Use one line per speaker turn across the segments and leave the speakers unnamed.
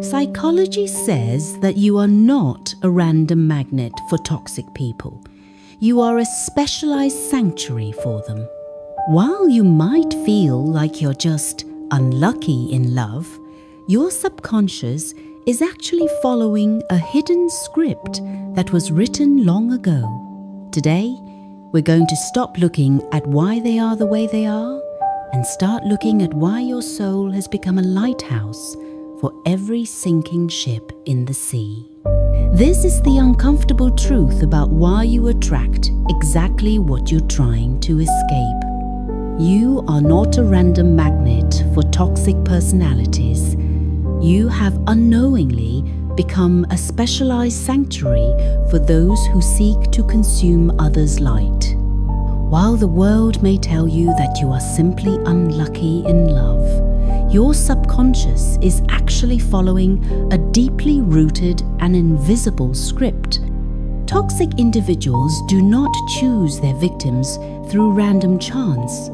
Psychology says that you are not a random magnet for toxic people. You are a specialized sanctuary for them. While you might feel like you're just unlucky in love, your subconscious is actually following a hidden script that was written long ago. Today, we're going to stop looking at why they are the way they are and start looking at why your soul has become a lighthouse for every sinking ship in the sea. This is the uncomfortable truth about why you attract exactly what you're trying to escape. You are not a random magnet for toxic personalities. You have unknowingly become a specialized sanctuary for those who seek to consume others' light. While the world may tell you that you are simply unlucky in love, your subconscious is actually following a deeply rooted and invisible script. Toxic individuals do not choose their victims through random chance.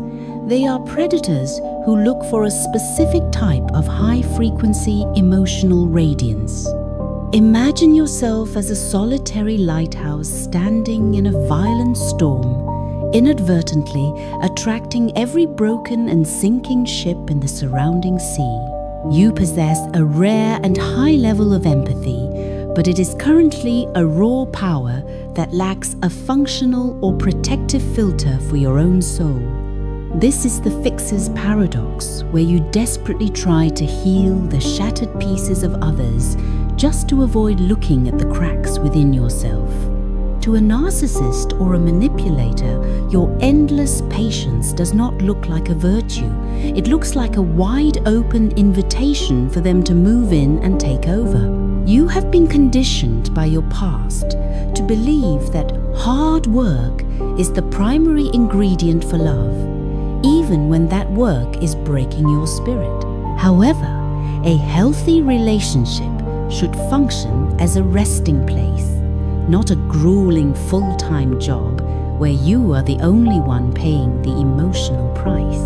They are predators who look for a specific type of high-frequency emotional radiance. Imagine yourself as a solitary lighthouse standing in a violent storm, inadvertently attracting every broken and sinking ship in the surrounding sea. You possess a rare and high level of empathy, but it is currently a raw power that lacks a functional or protective filter for your own soul. This is the fixer's paradox, where you desperately try to heal the shattered pieces of others just to avoid looking at the cracks within yourself. To a narcissist or a manipulator, your endless patience does not look like a virtue. It looks like a wide-open invitation for them to move in and take over. You have been conditioned by your past to believe that hard work is the primary ingredient for love, even when that work is breaking your spirit. However, a healthy relationship should function as a resting place, not a grueling full-time job where you are the only one paying the emotional price.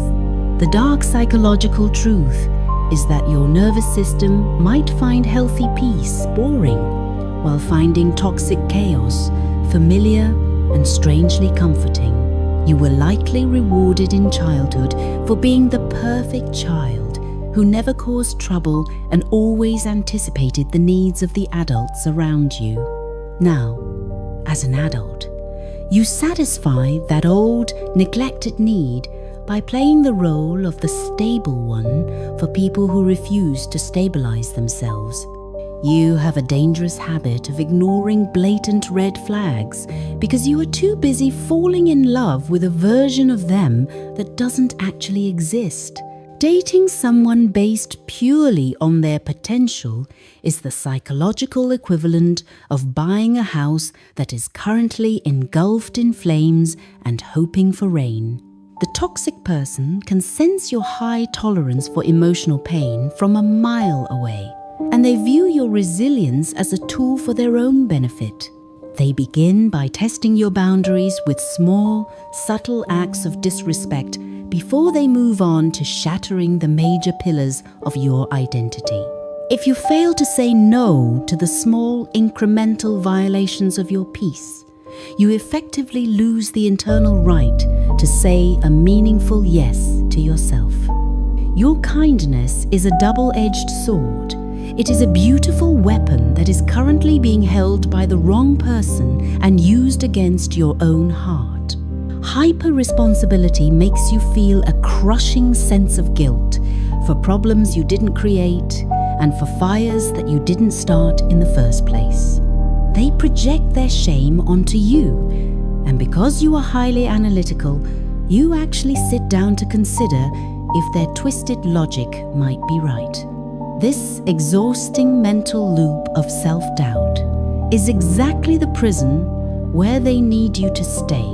The dark psychological truth is that your nervous system might find healthy peace boring, while finding toxic chaos familiar and strangely comforting. You were likely rewarded in childhood for being the perfect child who never caused trouble and always anticipated the needs of the adults around you. Now, as an adult, you satisfy that old, neglected need by playing the role of the stable one for people who refuse to stabilize themselves. You have a dangerous habit of ignoring blatant red flags because you are too busy falling in love with a version of them that doesn't actually exist. Dating someone based purely on their potential is the psychological equivalent of buying a house that is currently engulfed in flames and hoping for rain. The toxic person can sense your high tolerance for emotional pain from a mile away, and they view your resilience as a tool for their own benefit. They begin by testing your boundaries with small, subtle acts of disrespect before they move on to shattering the major pillars of your identity. If you fail to say no to the small, incremental violations of your peace, you effectively lose the internal right to say a meaningful yes to yourself. Your kindness is a double-edged sword. It is a beautiful weapon that is currently being held by the wrong person and used against your own heart. Hyper-responsibility makes you feel a crushing sense of guilt for problems you didn't create and for fires that you didn't start in the first place. They project their shame onto you, and because you are highly analytical, you actually sit down to consider if their twisted logic might be right. This exhausting mental loop of self-doubt is exactly the prison where they need you to stay,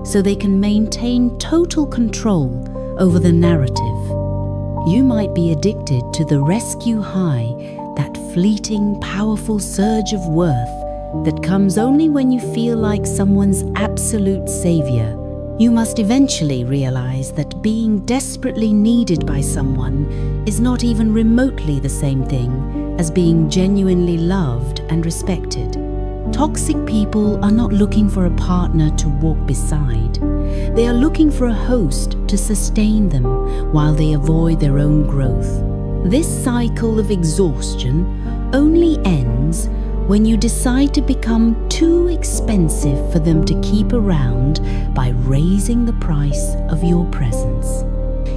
so they can maintain total control over the narrative. You might be addicted to the rescue high, that fleeting, powerful surge of worth that comes only when you feel like someone's absolute savior. You must eventually realize that being desperately needed by someone is not even remotely the same thing as being genuinely loved and respected. Toxic people are not looking for a partner to walk beside. They are looking for a host to sustain them while they avoid their own growth. This cycle of exhaustion only ends when you decide to become too expensive for them to keep around by raising the price of your presence.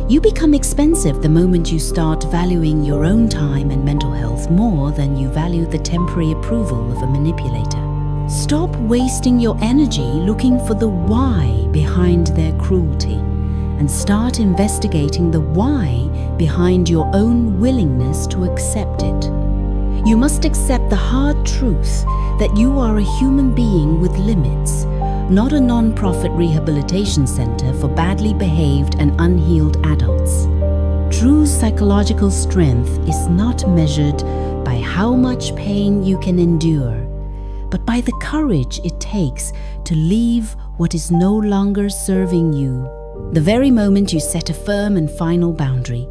You become expensive the moment you start valuing your own time and mental health more than you value the temporary approval of a manipulator. Stop wasting your energy looking for the why behind their cruelty and start investigating the why behind your own willingness to accept it. You must accept the hard truth that you are a human being with limits, not a non-profit rehabilitation center for badly behaved and unhealed adults. True psychological strength is not measured by how much pain you can endure, but by the courage it takes to leave what is no longer serving you. The very moment you set a firm and final boundary,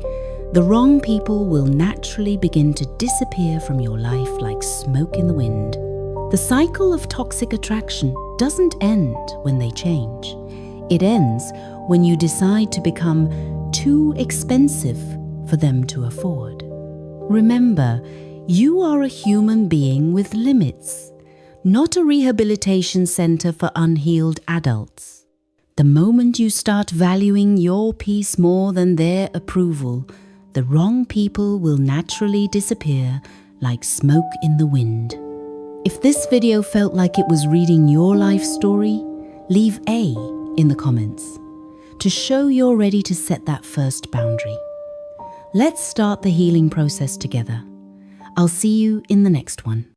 the wrong people will naturally begin to disappear from your life like smoke in the wind. The cycle of toxic attraction doesn't end when they change. It ends when you decide to become too expensive for them to afford. Remember, you are a human being with limits, not a rehabilitation center for unhealed adults. The moment you start valuing your peace more than their approval, the wrong people will naturally disappear like smoke in the wind. If this video felt like it was reading your life story, leave A in the comments to show you're ready to set that first boundary. Let's start the healing process together. I'll see you in the next one.